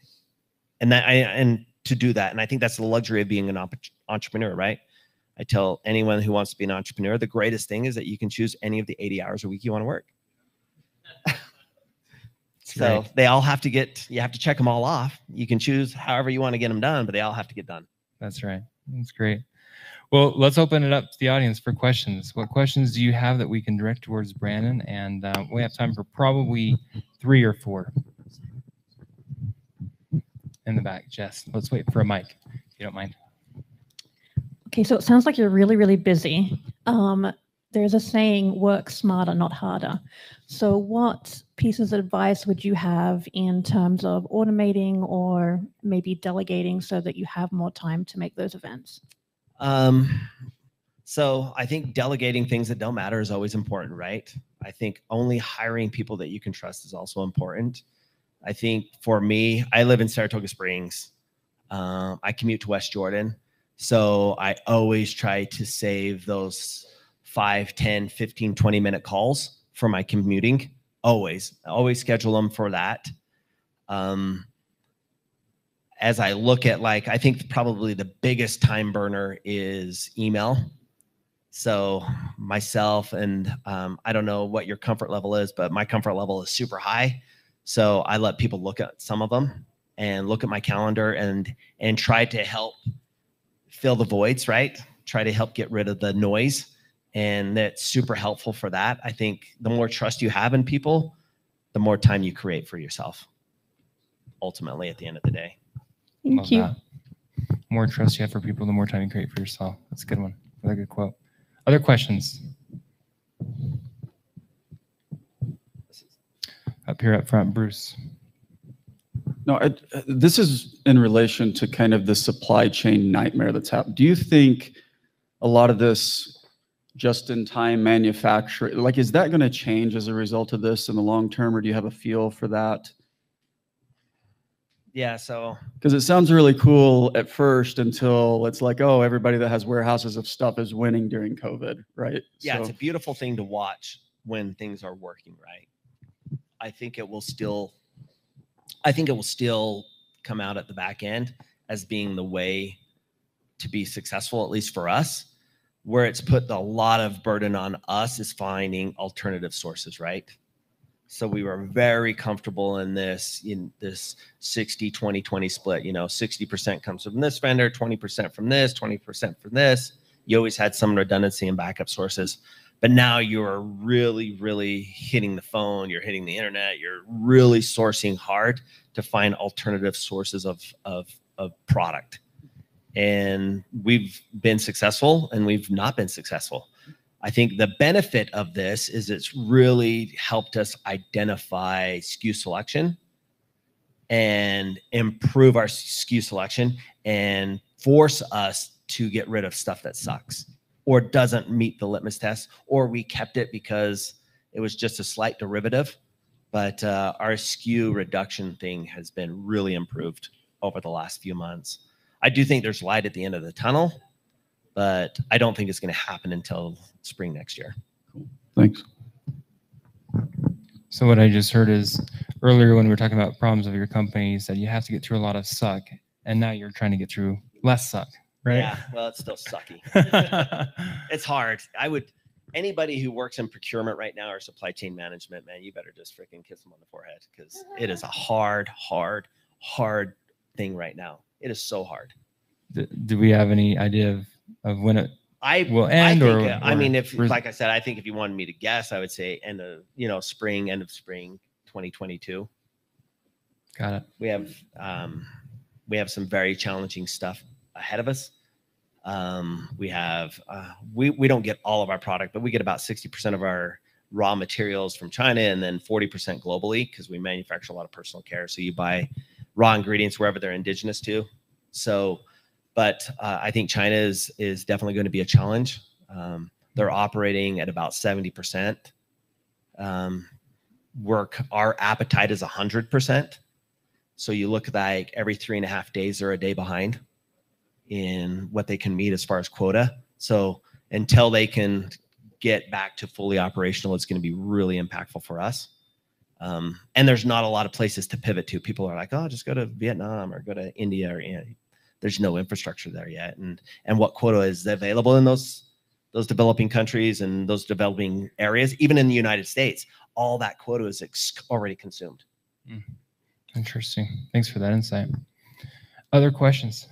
and to do that. And I think that's the luxury of being an entrepreneur, right? I tell anyone who wants to be an entrepreneur, the greatest thing is that you can choose any of the 80 hours a week you want to work. So right. They all have to you have to check them all off. You can choose however you want to get them done, but they all have to get done. That's right. That's great. Well, let's open it up to the audience for questions. What questions do you have that we can direct towards Brandon? And we have time for probably 3 or 4. In the back, Jess. Let's wait for a mic, if you don't mind. Okay, so it sounds like you're really, really busy. There's a saying, work smarter, not harder. So what pieces of advice would you have in terms of automating or maybe delegating so that you have more time to make those events? So I think delegating things that don't matter is always important, right? I think only hiring people that you can trust is also important. I think for me, I live in Saratoga Springs. I commute to West Jordan. So I always try to save those 5, 10, 15, 20-minute calls for my commuting. I always schedule them for that. As I look at, I think probably the biggest time burner is email. So myself and I don't know what your comfort level is, but my comfort level is super high. So I let people look at some of them and look at my calendar and try to help fill the voids, right? Try to help get rid of the noise. And that's super helpful for that. I think the more trust you have in people, the more time you create for yourself, ultimately, at the end of the day. Thank you. That. More trust you have for people, the more time you create for yourself. That's a good one. Another good quote. Other questions? Up here up front, Bruce. No, this is in relation to kind of the supply chain nightmare that's happened. Do you think a lot of this just-in-time manufacturing, is that going to change as a result of this in the long term, or do you have a feel for that? Yeah, so because it sounds really cool at first until it's like, oh, everybody that has warehouses of stuff is winning during COVID, right? Yeah, it's a beautiful thing to watch when things are working right. I think it will still come out at the back end as being the way to be successful, at least for us. Where it's put a lot of burden on us is finding alternative sources, right? So we were very comfortable in this 60-20-20 split. 60% comes from this vendor, 20% from this, 20% from this. You always had some redundancy and backup sources. But now you're really, really hitting the phone, you're hitting the internet, you're really sourcing hard to find alternative sources of product. And we've been successful and we've not been successful. I think the benefit of this is it's really helped us identify SKU selection and improve our SKU selection and force us to get rid of stuff that sucks or doesn't meet the litmus test, or we kept it because it was just a slight derivative. But our SKU reduction thing has been really improved over the last few months. I do think there's light at the end of the tunnel, but I don't think it's going to happen until spring next year. Cool. Thanks. So what I just heard is earlier when we were talking about problems of your company, you said you have to get through a lot of suck, and now you're trying to get through less suck, right? Yeah, well, it's still sucky. It's hard. Anybody who works in procurement right now or supply chain management, man, you better just freaking kiss them on the forehead, because it is a hard thing right now. It is so hard. Do we have any idea of when it will end? I mean, if like I said, I think if you wanted me to guess, I would say end of spring 2022. Got it. We have some very challenging stuff ahead of us. We don't get all of our product, but we get about 60% of our raw materials from China and then 40% globally, because we manufacture a lot of personal care. So you buy raw ingredients wherever they're indigenous to. So, but I think China is definitely going to be a challenge. They're operating at about 70%. Our appetite is 100%. So you look like every 3.5 days they're a day behind in what they can meet as far as quota. So until they can get back to fully operational, it's going to be really impactful for us. And there's not a lot of places to pivot to. People are like, oh, just go to Vietnam or go to India, or there's no infrastructure there yet. And what quota is available in those developing countries and those developing areas, even in the United States, all that quota is already consumed. Interesting. Thanks for that insight. Other questions?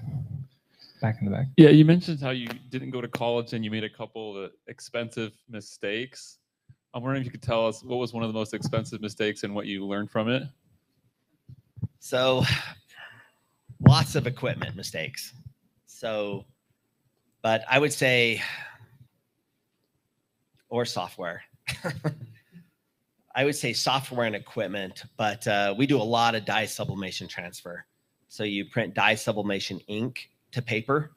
Back in the back. Yeah, you mentioned how you didn't go to college and you made a couple of expensive mistakes. I'm wondering if you could tell us what was one of the most expensive mistakes and what you learned from it. So lots of equipment mistakes. So, but I would say, or software. I would say software and equipment, but we do a lot of dye sublimation transfer. So you print dye sublimation ink to paper,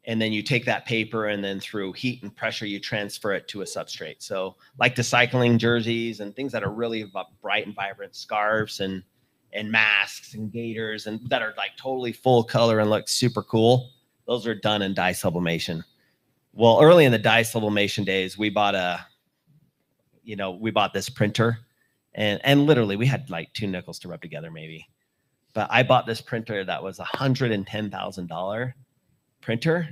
and then you take that paper and then through heat and pressure, you transfer it to a substrate. So like the cycling jerseys and things that are really bright and vibrant, scarves and masks and gaiters and that are like totally full color and look super cool. Those are done in dye sublimation. Well, early in the dye sublimation days, we bought this printer and literally we had like 2 nickels to rub together maybe. But I bought this printer that was $110,000 printer,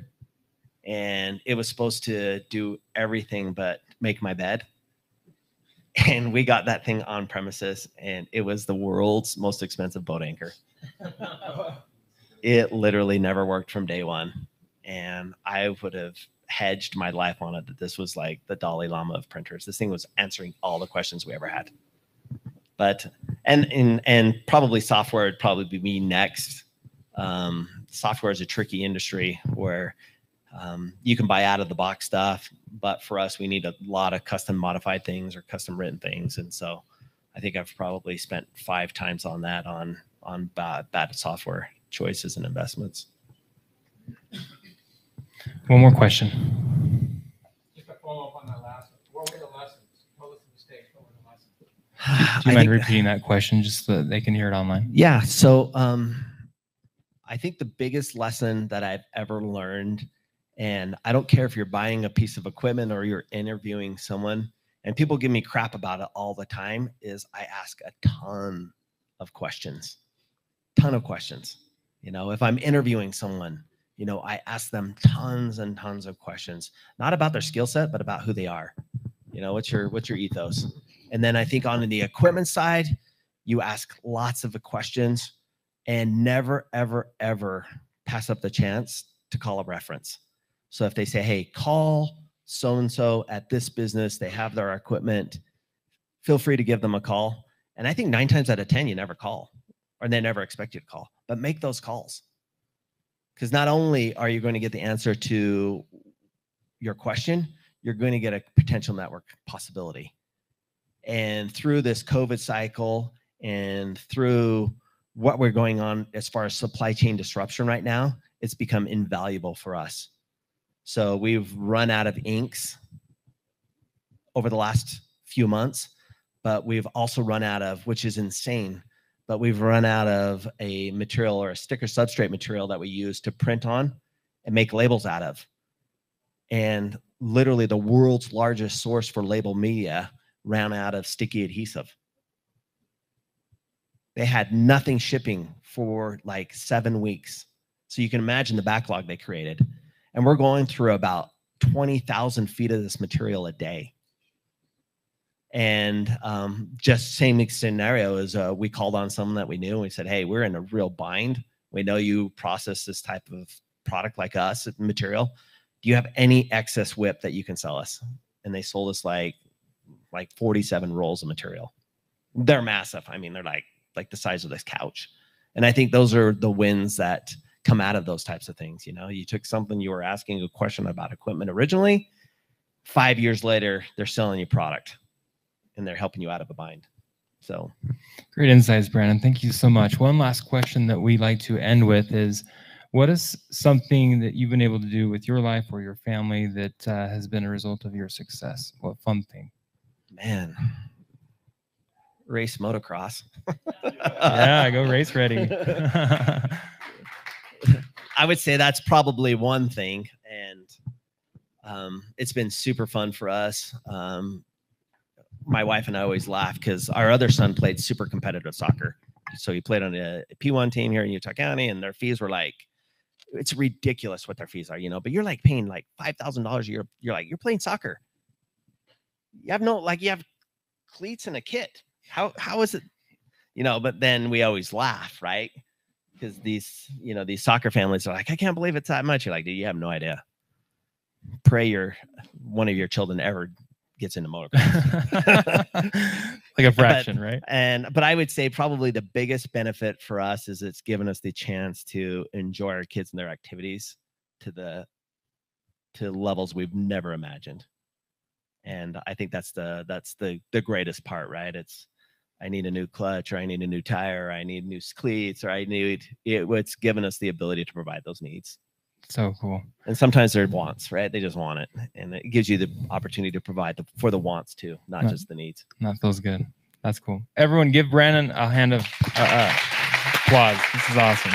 and it was supposed to do everything but make my bed. And we got that thing on premises, and it was the world's most expensive boat anchor. It literally never worked from day one, and I would have hedged my life on it that this was like the Dalai Lama of printers. This thing was answering all the questions we ever had. But and probably software would probably be me next. Software is a tricky industry where you can buy out of the box stuff, but for us, we need a lot of custom modified things or custom written things. And so I think I've probably spent 5 times on that on bad software choices and investments. One more question. Just to follow up on that last one, what were the lessons? What was the mistakes? What were the lessons? Do you mind repeating that question just so that they can hear it online? Yeah. So I think the biggest lesson that I've ever learned, and I don't care if you're buying a piece of equipment or you're interviewing someone, and people give me crap about it all the time, is I ask a ton of questions. If I'm interviewing someone, I ask them tons and tons of questions, not about their skill set, but about who they are. What's your ethos? And then I think on the equipment side, you ask lots of questions and never, ever, ever pass up the chance to call a reference. So if they say, hey, call so-and-so at this business, they have their equipment, feel free to give them a call. And I think 9 times out of 10, you never call, or they never expect you to call, but make those calls. Because not only are you going to get the answer to your question, you're going to get a potential network possibility. And through this COVID cycle and through what we're going on as far as supply chain disruption right now, it's become invaluable for us. So we've run out of inks over the last few months, but we've also run out of, which is insane, but we've run out of a material or a sticker substrate material that we use to print on and make labels out of. And literally the world's largest source for label media ran out of sticky adhesive. They had nothing shipping for like 7 weeks. So you can imagine the backlog they created. And we're going through about 20,000 feet of this material a day. And just same scenario as we called on someone that we knew and we said, hey, we're in a real bind. We know you process this type of product like us, material. Do you have any excess WIP that you can sell us? And they sold us like 47 rolls of material. They're massive. I mean, they're like the size of this couch. And I think those are the wins that come out of those types of things. You know, you took something, you were asking a question about equipment originally, 5 years later, they're selling you product and they're helping you out of a bind. So great insights, Brandon. Thank you so much. One last question that we like to end with is, what is something that you've been able to do with your life or your family that has been a result of your success? What fun thing? Man, race motocross. Yeah, go race ready. I would say that's probably one thing. And it's been super fun for us. My wife and I always laugh because our other son played super competitive soccer. So he played on a P1 team here in Utah County, and their fees were like, it's ridiculous what their fees are, you know, but you're like paying like $5,000 a year. You're like, you're playing soccer. You have you have cleats and a kit. How is it, you know, but then we always laugh, right? Because these soccer families are like, I can't believe it's that much. You're like, dude, you have no idea. Pray one of your children ever gets into motocross. Like a fraction, right? But I would say probably the biggest benefit for us is it's given us the chance to enjoy our kids and their activities to levels we've never imagined. And I think that's the greatest part, right? It's, I need a new clutch, or I need a new tire, or I need new cleats, or it's given us the ability to provide those needs. So cool. And sometimes they're wants, right? They just want it. And it gives you the opportunity to provide for the wants too, not just the needs. That feels good. That's cool. Everyone give Brandon a hand of applause. This is awesome.